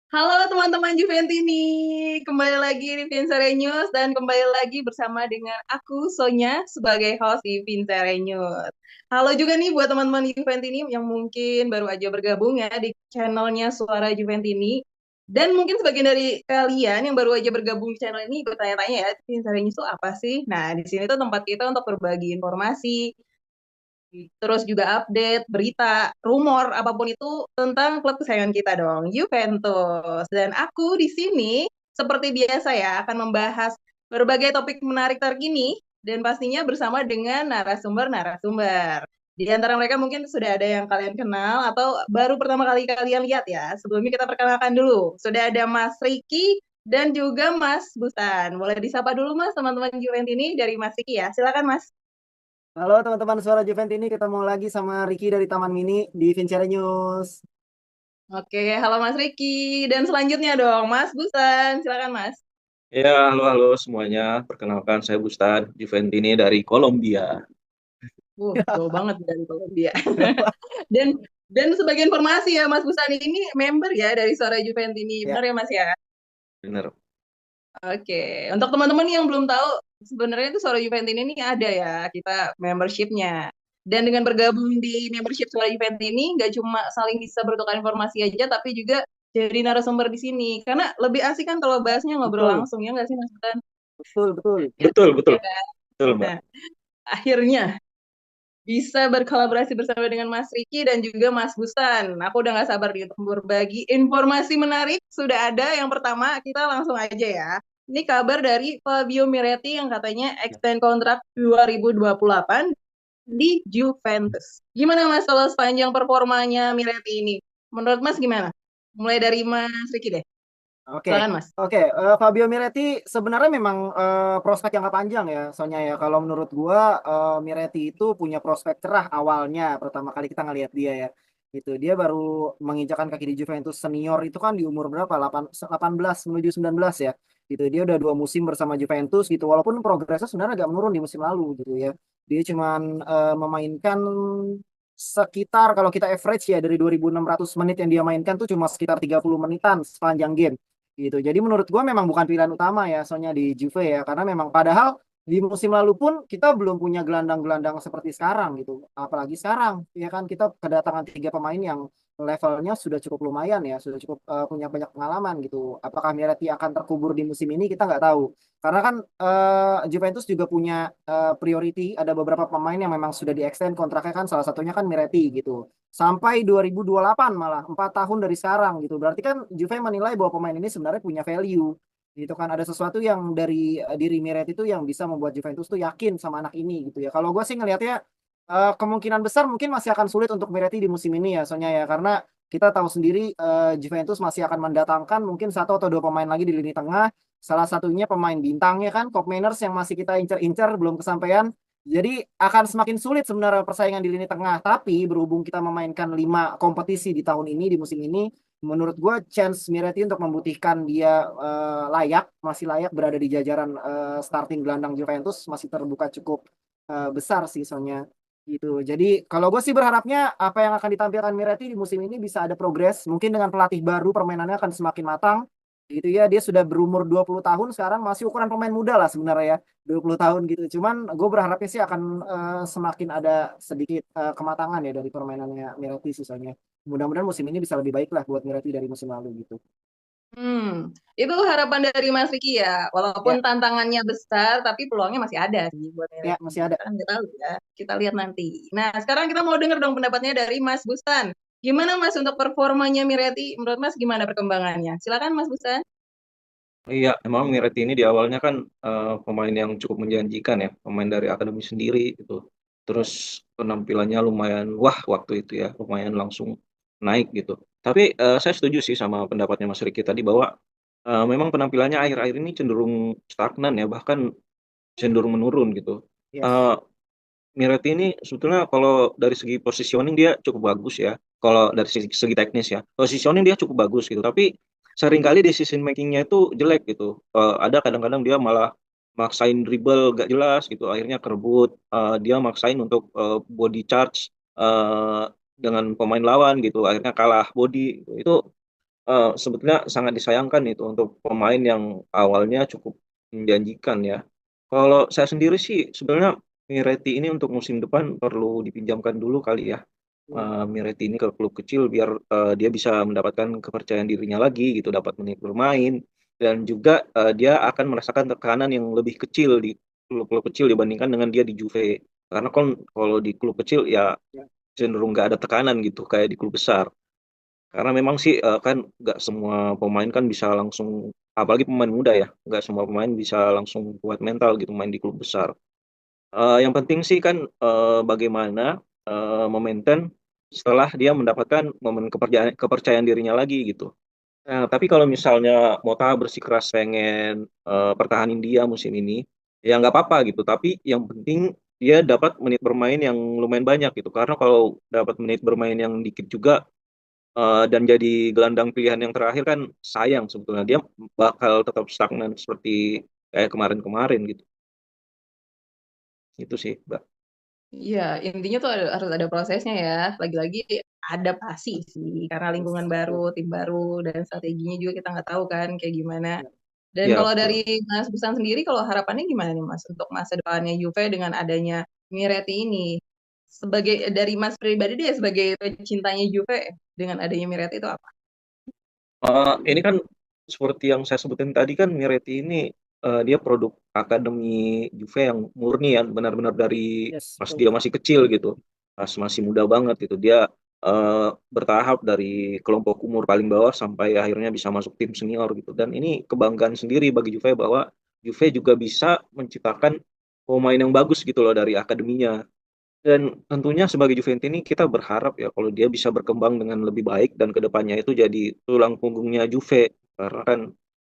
Halo teman-teman Juventini, kembali lagi di Vincere News dan kembali lagi bersama dengan aku Sonya sebagai host di Vincere News. Halo juga nih buat teman-teman Juventini yang mungkin baru aja bergabung ya di channelnya Suara Juventini. Dan mungkin sebagian dari kalian yang baru aja bergabung di channel ini bertanya-tanya ya, Vincere News itu apa sih? Nah, di sini tuh tempat kita untuk berbagi informasi, terus juga update, berita, rumor, apapun itu tentang klub kesayangan kita dong, Juventus. Dan aku di sini, seperti biasa ya, akan membahas berbagai topik menarik terkini, dan pastinya bersama dengan narasumber-narasumber. Di antara mereka mungkin sudah ada yang kalian kenal, atau baru pertama kali kalian lihat ya. Sebelumnya kita perkenalkan dulu. Sudah ada Mas Riki, dan juga Mas Busan. Boleh disapa dulu Mas, teman-teman Juventus ini dari Mas Riki ya. Silakan Mas. Halo teman-teman Suara Juvent ini ketemu lagi sama Ricky dari Taman Mini di Vincere News. Oke, halo Mas Riki. Dan selanjutnya dong, Mas Busan. Silakan Mas. Ya, halo semuanya. Perkenalkan saya Bustad Juventini dari Kolombia. Jauh banget dari Kolombia. Dan sebagai informasi ya, Mas Busan ini member ya dari Suara Juventus ini. Ya, Benar ya, Mas ya? Bener. Oke. Untuk teman-teman yang belum tahu, sebenarnya itu Suara Juventus ini ada ya, kita membershipnya. Dan dengan bergabung di membership Suara Juventus ini, nggak cuma saling bisa bertukar informasi aja, tapi juga jadi narasumber di sini. Karena lebih asik kan kalau bahasnya ngobrol betul, langsung, ya nggak sih, Mas Busan? betul, betul. Betul, betul. Ya kan? Betul, Mbak. Nah, akhirnya bisa berkolaborasi bersama dengan Mas Riki dan juga Mas Busan. Aku udah gak sabar nih untuk berbagi informasi menarik. Sudah ada yang pertama, kita langsung aja ya. Ini kabar dari Fabio Miretti yang katanya extend kontrak 2028 di Juventus. Gimana Mas kalau sepanjang performanya Miretti ini? Menurut Mas gimana? Mulai dari Mas Riki deh. Oke, Silakan Mas. oke. Fabio Miretti sebenarnya memang prospek jangka panjang ya, soalnya ya. Kalau menurut gua Miretti itu punya prospek cerah awalnya. Pertama kali kita ngelihat dia ya, gitu. Dia baru menginjakan kaki di Juventus senior itu kan di umur berapa? 18 menuju 19 ya. Gitu. Dia udah 2 musim bersama Juventus gitu. Walaupun progresnya sebenarnya agak menurun di musim lalu gitu ya. Dia cuman memainkan sekitar kalau kita average ya dari 2.600 menit yang dia mainkan tuh cuma sekitar 30 menitan sepanjang game gitu. Jadi menurut gua memang bukan pilihan utama ya soalnya di Juve ya karena memang padahal di musim lalu pun kita belum punya gelandang-gelandang seperti sekarang gitu. Apalagi sekarang ya kan kita kedatangan 3 pemain yang levelnya sudah cukup lumayan ya, sudah cukup punya banyak pengalaman gitu. Apakah Miretti akan terkubur di musim ini kita nggak tahu. Karena kan Juventus juga punya priority ada beberapa pemain yang memang sudah di-extend kontraknya kan salah satunya kan Miretti gitu sampai 2028 malah 4 tahun dari sekarang gitu. Berarti kan Juve menilai bahwa pemain ini sebenarnya punya value. Gitu kan ada sesuatu yang dari diri Miret itu yang bisa membuat Juventus tuh yakin sama anak ini gitu ya. Kalau gue sih ngelihatnya kemungkinan besar mungkin masih akan sulit untuk Miretti di musim ini ya soalnya ya karena kita tahu sendiri Juventus masih akan mendatangkan mungkin 1 atau 2 pemain lagi di lini tengah. Salah satunya pemain bintangnya kan Kopp Mainers yang masih kita incer-incer belum kesampaian. Jadi akan semakin sulit sebenarnya persaingan di lini tengah. Tapi berhubung kita memainkan 5 kompetisi di tahun ini, di musim ini, menurut gue chance Miretti untuk membuktikan dia masih layak berada di jajaran starting gelandang Juventus masih terbuka cukup besar sih soalnya gitu. Jadi kalau gue sih berharapnya apa yang akan ditampilkan Miretti di musim ini bisa ada progres. Mungkin dengan pelatih baru permainannya akan semakin matang. Gitu ya, dia sudah berumur 20 tahun sekarang masih ukuran pemain muda lah sebenarnya ya. 20 tahun gitu. Cuman gue berharapnya sih akan semakin ada sedikit kematangan ya dari permainannya Miretti sisanya. Mudah-mudahan musim ini bisa lebih baik lah buat Miretti dari musim lalu gitu. Itu harapan dari Mas Riki ya. Walaupun Ya, tantangannya besar, tapi peluangnya masih ada sih buat ya Miretti. masih ada. Kita kan nggak tahu ya. Kita lihat nanti. Nah, sekarang kita mau dengar dong pendapatnya dari Mas Busan. Gimana Mas untuk performanya Miretti? Menurut Mas gimana perkembangannya? Silakan Mas Busan. Iya, emang Miretti ini di awalnya kan pemain yang cukup menjanjikan ya, pemain dari akademi sendiri gitu. Terus penampilannya lumayan wah waktu itu ya, lumayan langsung naik gitu. Tapi saya setuju sih sama pendapatnya Mas Riki tadi bahwa memang penampilannya akhir-akhir ini cenderung stagnan ya, bahkan cenderung menurun gitu. Yes. Eh, Miretti ini sebetulnya kalau dari segi positioning dia cukup bagus ya. Kalau dari segi teknis ya, positioning dia cukup bagus gitu. Tapi seringkali decision makingnya itu jelek gitu. Ada kadang-kadang dia malah maksain dribble gak jelas gitu. Akhirnya kerebut. Dia maksain untuk body charge dengan pemain lawan gitu. Akhirnya kalah body. Itu sebetulnya sangat disayangkan itu untuk pemain yang awalnya cukup menjanjikan ya. Kalau saya sendiri sih sebenarnya Miretti ini untuk musim depan perlu dipinjamkan dulu kali ya. Hmm. Miretti ini ke klub kecil biar dia bisa mendapatkan kepercayaan dirinya lagi gitu, dapat menit bermain dan juga dia akan merasakan tekanan yang lebih kecil di klub-klub kecil dibandingkan dengan dia di Juve. Karena kan kalau di klub kecil ya Ya. cenderung nggak ada tekanan gitu kayak di klub besar. Karena memang sih kan nggak semua pemain kan bisa langsung, apalagi pemain muda ya, nggak semua pemain bisa langsung kuat mental gitu main di klub besar. Yang penting sih kan bagaimana memaintain setelah dia mendapatkan momen kepercayaan, kepercayaan dirinya lagi gitu. Nah, tapi kalau misalnya Mota bersikeras pengen pertahanin dia musim ini, ya nggak apa-apa gitu. Tapi yang penting dia dapat menit bermain yang lumayan banyak gitu. Karena kalau dapat menit bermain yang dikit juga dan jadi gelandang pilihan yang terakhir kan sayang sebetulnya. Dia bakal tetap stagnan seperti kayak kemarin-kemarin gitu. Itu sih, Mbak. Iya, intinya tuh harus ada prosesnya ya. Lagi-lagi adaptasi sih, karena lingkungan Yes, baru, betul. tim baru, dan strateginya juga kita nggak tahu kan kayak gimana. Ya. Dan Iya, kalau dari betul. Mas Busan sendiri, kalau harapannya gimana nih Mas untuk masa depannya Juve dengan adanya Miretti ini? Sebagai dari Mas pribadi deh, sebagai pecintanya Juve dengan adanya Miretti itu apa? Ini kan seperti yang saya sebutin tadi kan Miretti ini dia produk akademi Juve yang murni ya, benar-benar dari Yes, pas betul. dia masih kecil gitu, pas masih muda banget gitu. Dia bertahap dari kelompok umur paling bawah sampai akhirnya bisa masuk tim senior gitu. Dan ini kebanggaan sendiri bagi Juve bahwa Juve juga bisa menciptakan pemain yang bagus gitu loh dari akademinya. Dan tentunya sebagai Juventini kita berharap ya kalau dia bisa berkembang dengan lebih baik dan kedepannya itu jadi tulang punggungnya Juve karena kan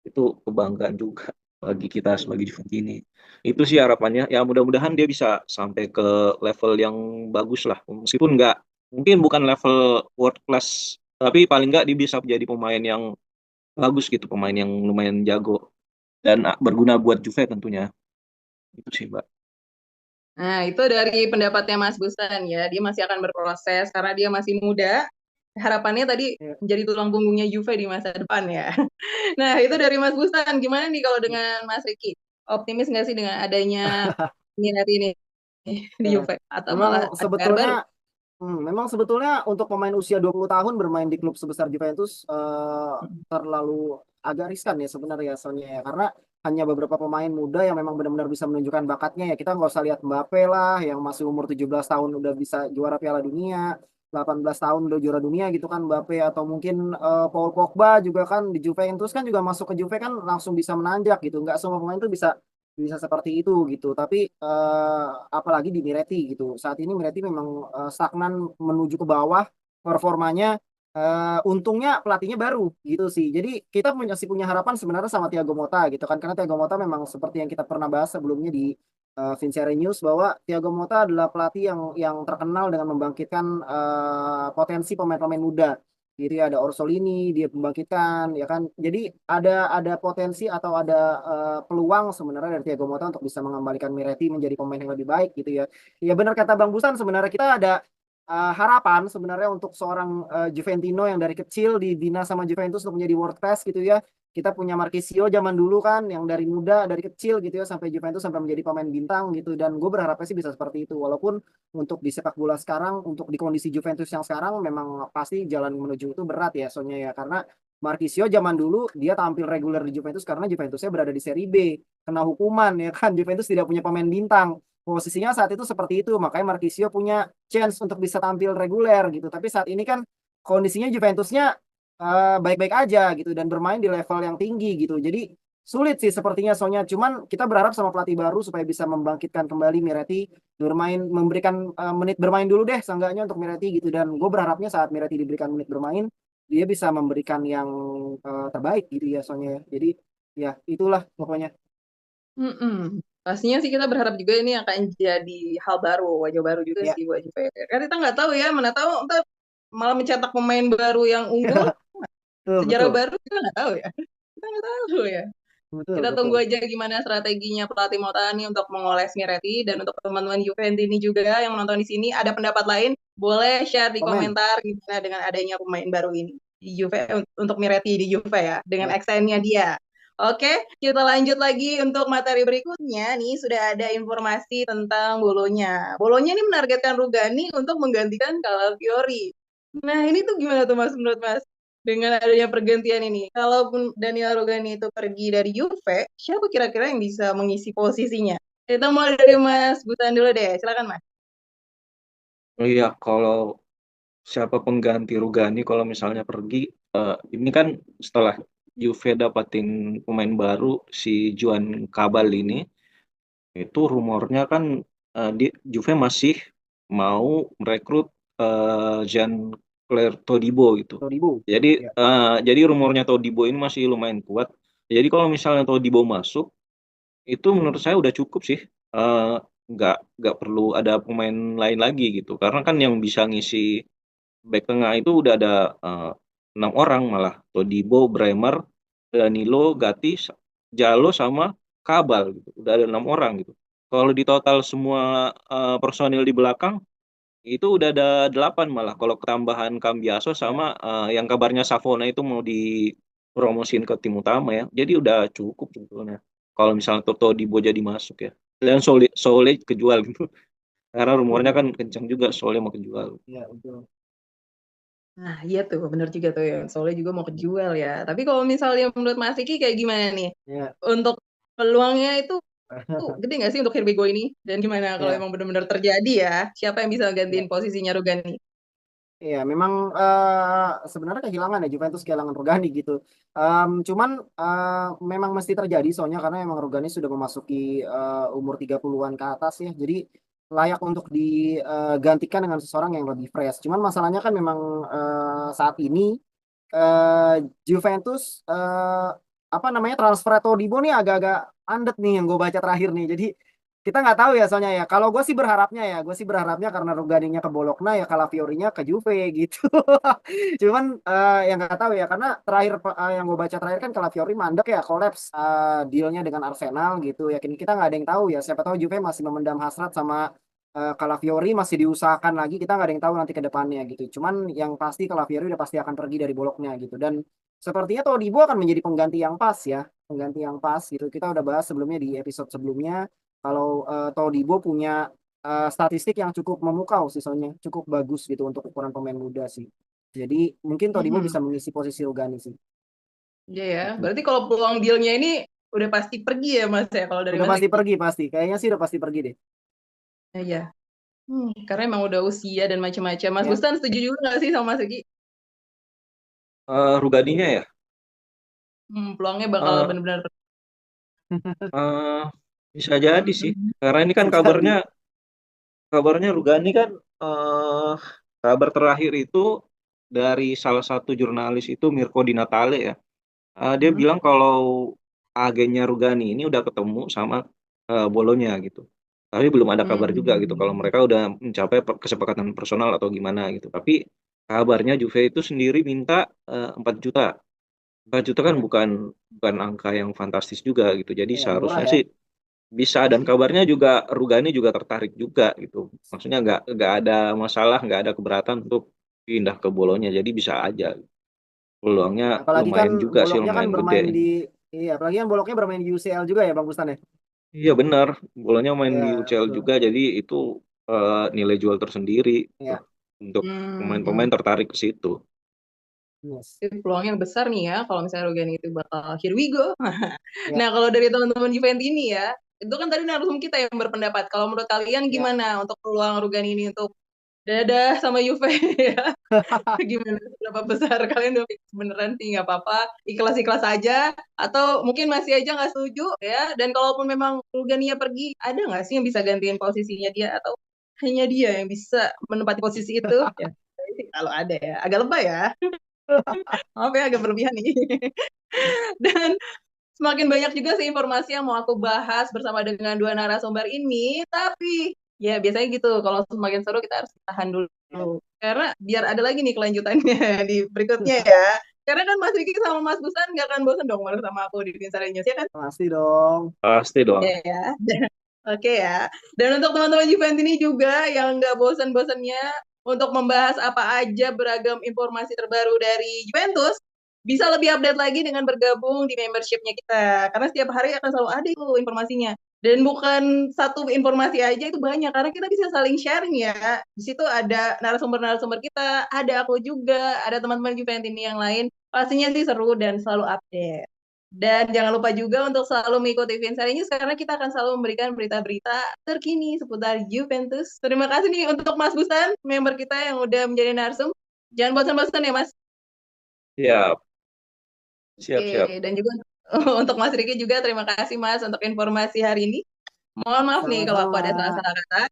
itu kebanggaan juga bagi kita sebagai Juventini. Itu sih harapannya. Ya mudah-mudahan dia bisa sampai ke level yang bagus lah. Meskipun nggak mungkin bukan level world class, tapi paling nggak dia bisa menjadi pemain yang bagus gitu, pemain yang lumayan jago dan berguna buat Juve tentunya. Itu sih, Mbak. Nah, itu dari pendapatnya Mas Busan ya. Dia masih akan berproses karena dia masih muda. Harapannya tadi Ya. menjadi tulang punggungnya Juve di masa depan ya. Nah, itu dari Mas Busan. Gimana nih kalau dengan Mas Riki? Optimis nggak sih dengan adanya minat ini di Ya. Juve? Atau Memang malah ada PR baru? sebetulnya memang sebetulnya untuk pemain usia 20 tahun bermain di klub sebesar Juventus terlalu agak riskan ya sebenarnya Sonya ya karena hanya beberapa pemain muda yang memang benar-benar bisa menunjukkan bakatnya ya kita nggak usah lihat Mbappe lah yang masih umur 17 tahun udah bisa juara Piala Dunia 18 tahun udah juara dunia gitu kan Mbappe atau mungkin Paul Pogba juga kan di Juventus kan juga masuk ke Juve kan langsung bisa menanjak gitu nggak semua pemain tuh bisa bisa seperti itu gitu. Tapi apalagi di Miretti gitu. Saat ini Miretti memang stagnan menuju ke bawah performanya. Untungnya pelatihnya baru gitu sih. Jadi kita masih punya harapan sebenarnya sama Thiago Motta gitu kan. Karena Thiago Motta memang seperti yang kita pernah bahas sebelumnya di Vincere News bahwa Thiago Motta adalah pelatih yang terkenal dengan membangkitkan potensi pemain-pemain muda. Jadi ada Orsolini dia membangkitkan ya kan. Jadi ada potensi atau ada peluang sebenarnya dari Thiago Motta untuk bisa mengembalikan Miretti menjadi pemain yang lebih baik gitu ya. Ya benar kata Bang Busan sebenarnya kita ada harapan sebenarnya untuk seorang Juventino yang dari kecil dibina sama Juventus untuk menjadi world class gitu ya. Kita punya Marchisio zaman dulu kan yang dari muda dari kecil gitu ya sampai Juventus sampai menjadi pemain bintang gitu dan gue berharapnya sih bisa seperti itu walaupun untuk di sepak bola sekarang untuk di kondisi Juventus yang sekarang memang pasti jalan menuju itu berat ya soalnya ya karena Marchisio zaman dulu dia tampil reguler di Juventus karena Juventusnya berada di Serie B kena hukuman ya kan Juventus tidak punya pemain bintang posisinya saat itu seperti itu makanya Marchisio punya chance untuk bisa tampil reguler gitu tapi saat ini kan kondisinya Juventusnya baik-baik aja gitu dan bermain di level yang tinggi gitu. Jadi sulit sih sepertinya soalnya cuman kita berharap sama pelatih baru supaya bisa membangkitkan kembali Miretti bermain memberikan menit bermain dulu deh seenggaknya untuk Miretti gitu dan gue berharapnya saat Miretti diberikan menit bermain dia bisa memberikan yang terbaik gitu ya soalnya ya. Jadi ya itulah pokoknya. Mm-mm. Pastinya sih kita berharap juga ini akan jadi hal baru, wajah baru juga Ya, sih buat Juve. Karena kita nggak tahu ya, mana tahu ntar malah mencetak pemain baru yang unggul, betul sejarah betul. baru kita nggak tahu ya. Kita nggak tahu ya. Betul Kita betul. tunggu aja gimana strateginya pelatih Motani untuk mengoles Miretti dan untuk teman-teman Juventus ini juga yang menonton di sini ada pendapat lain, boleh share di Komen. komentar gimana dengan adanya pemain baru ini. di Juve untuk Miretti di Juve ya dengan Ya. extend-nya dia. Oke, kita lanjut lagi untuk materi berikutnya nih sudah ada informasi tentang Bolonya. Bolonya ini menargetkan Rugani untuk menggantikan Calafiori. Nah, ini tuh gimana tuh Mas menurut Mas? Dengan adanya pergantian ini, kalaupun Daniel Rugani itu pergi dari Juve, siapa kira-kira yang bisa mengisi posisinya? Kita mulai dari Mas Butan dulu deh, silakan Mas. Iya, kalau siapa pengganti Rugani kalau misalnya pergi, ini kan setelah Juve dapatin pemain baru si Juan Cabal ini, itu rumornya kan di Juve masih mau merekrut Jean-Claire Todibo gitu. Todibo. Jadi Ya. jadi rumornya Todibo ini masih lumayan kuat. Jadi kalau misalnya Todibo masuk, itu menurut saya udah cukup sih. Eh, nggak perlu ada pemain lain lagi gitu. Karena kan yang bisa ngisi back tengah itu udah ada 6 orang malah. Todibo, Bremer, Danilo, Gatti, Jalo sama Kabal gitu. Udah ada 6 orang gitu. Kalau di total semua personil di belakang itu udah ada 8 malah. Kalau ketambahan Cambiaso Ya. sama yang kabarnya Savona itu mau dipromosin ke tim utama ya. Jadi udah cukup sebetulnya. Kalau misalnya Todibo jadi masuk ya. Dan Sole kejual gitu. Karena rumornya kan kencang juga Sole mau kejual. Ya, betul. Nah, iya tuh, bener juga tuh ya. Soalnya juga mau kejual ya. Tapi kalau misalnya menurut Mas Iki kayak gimana nih? Ya. Untuk peluangnya itu gede nggak sih untuk Hirvigo ini? Dan gimana kalau Ya. emang benar-benar terjadi ya? Siapa yang bisa Ya. gantiin posisinya Rugani? Iya, memang sebenarnya kehilangan ya Juventus kehilangan Rugani gitu. Cuman memang mesti terjadi soalnya karena memang Rugani sudah memasuki umur 30-an ke atas ya. Jadi layak untuk digantikan dengan seseorang yang lebih fresh. Cuman masalahnya kan memang saat ini eh, Juventus apa namanya transfer Todibo nih agak-agak andet nih yang gue baca terakhir nih. Jadi kita nggak tahu ya soalnya ya. Kalau gue sih berharapnya karena Ruganinya ke Bologna ya Calafiori-nya ke Juve gitu. Cuman yang nggak tahu ya karena terakhir yang gue baca terakhir kan Calafiori mandek ya kolaps dealnya dengan Arsenal gitu. Yakin kita nggak ada yang tahu ya. Siapa tahu Juve masih memendam hasrat sama Calafiori masih diusahakan lagi. Kita nggak ada yang tahu nanti ke depannya gitu. Cuman yang pasti Calafiori udah pasti akan pergi dari Bologna gitu. Dan sepertinya Todibo akan menjadi pengganti yang pas ya. Pengganti yang pas gitu. Kita udah bahas sebelumnya di episode sebelumnya kalau Todibo punya statistik yang cukup memukau sih soalnya cukup bagus gitu untuk ukuran pemain muda sih. Jadi mungkin Todibo Mhm. bisa mengisi posisi Rugani sih. Iya ya. Berarti kalau peluang dealnya ini udah pasti pergi ya Mas ya kalau dari Udah Mas pasti Iki? pergi pasti. Kayaknya sih udah pasti pergi deh. Iya. Karena emang udah usia dan macam-macam. Mas Ya. Bustan setuju juga nggak sih sama Mas Iki? Ruganinya ya. Peluangnya bakal Eh, benar-benar eh, bisa jadi sih. Karena ini kan Bisa kabarnya jadi. kabarnya Rugani kan eh kabar terakhir itu dari salah satu jurnalis itu Mirko Di Natale ya. Dia Mhm. bilang kalau agennya Rugani ini udah ketemu sama Bolonya gitu. Tapi belum ada kabar juga gitu kalau Hmm. mereka udah mencapai kesepakatan personal atau gimana gitu. Tapi kabarnya Juve itu sendiri minta 4 juta. 4 juta kan Ya. bukan bukan angka yang fantastis juga gitu. Jadi Ya, murah seharusnya ya. sih bisa dan kabarnya juga Rugani juga tertarik juga gitu. Maksudnya nggak ada masalah, nggak ada keberatan untuk pindah ke Bolonya. Jadi bisa aja. Peluangnya Ya, apalagi kan lumayan juga sih, Bologna kan lumayan gede. bermain di iya, apalagi kan Bologna bermain di UCL juga ya Bang Bustan ya. Iya benar, bolanya main di Ya, UCL betul. juga, jadi itu nilai jual tersendiri gitu. Ya. Untuk Hmm. pemain-pemain tertarik ke situ. Yes. Itu peluangnya besar nih ya kalau misalnya Rugani itu bakal here we go. Ya. Nah, kalau dari teman-teman Juventus ini ya, itu kan tadi narasum kita yang berpendapat. Kalau menurut kalian Ya. gimana untuk peluang Rugani ini untuk dadah sama Juve ya? Gimana? Berapa besar kalian udah fix beneran sih nggak apa-apa, ikhlas-ikhlas aja atau mungkin masih aja nggak setuju ya? Dan kalaupun memang Rugani pergi, ada nggak sih yang bisa gantiin posisinya dia atau hanya dia yang bisa menempati posisi itu? Ya, kalau ada ya, agak lebay ya. Maaf ya, agak berlebihan nih. Dan semakin banyak juga sih informasi yang mau aku bahas bersama dengan dua narasumber ini, tapi ya biasanya gitu, kalau semakin seru kita harus tahan dulu. Ya. Karena biar ada lagi nih kelanjutannya di berikutnya ya. Karena kan Mas Riki sama Mas Busan nggak akan bosan dong bareng sama aku di Vincere News, ya kan? Pasti dong. Pasti Ya, dong. ya. Oke ya. Dan untuk teman-teman Juventus ini juga yang nggak bosan-bosannya untuk membahas apa aja beragam informasi terbaru dari Juventus, bisa lebih update lagi dengan bergabung di membershipnya kita. Karena setiap hari akan selalu ada itu informasinya. Dan bukan satu informasi aja, itu banyak. Karena kita bisa saling sharing ya. Di situ ada narasumber-narasumber kita, ada aku juga, ada teman-teman Juventus ini yang lain. Pastinya sih seru dan selalu update. Dan jangan lupa juga untuk selalu mengikuti Vincere News karena kita akan selalu memberikan berita-berita terkini seputar Juventus. Terima kasih nih untuk Mas Bustan, member kita yang udah menjadi narsum. Jangan bosan-bosan ya Mas. Siap, siap, Oke, siap. dan juga untuk Mas Riki juga terima kasih Mas untuk informasi hari ini. Mohon maaf nih kalau aku ada Sama-sama. salah-salah kata.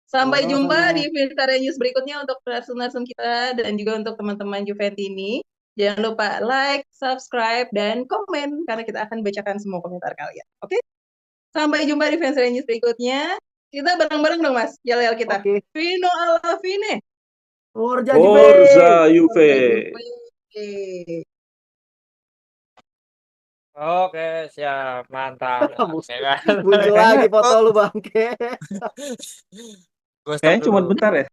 Sampai Sama-sama, jumpa Sonya. di Vincere News berikutnya untuk narsum-narsum kita dan juga untuk teman-teman Juventus ini. Jangan lupa like, subscribe, dan komen karena kita akan bacakan semua komentar kalian. Oke? Sampai jumpa di Vincere News berikutnya. Kita bareng-bareng dong Mas, yel-yel kita. Oke. Fino alla fine. Forza Forza Juve. Juve. Oke. Oke, siap. Mantap. Oke kan. Muncul lagi foto lu bangke. Gue stop Kayaknya cuma dulu. bentar ya.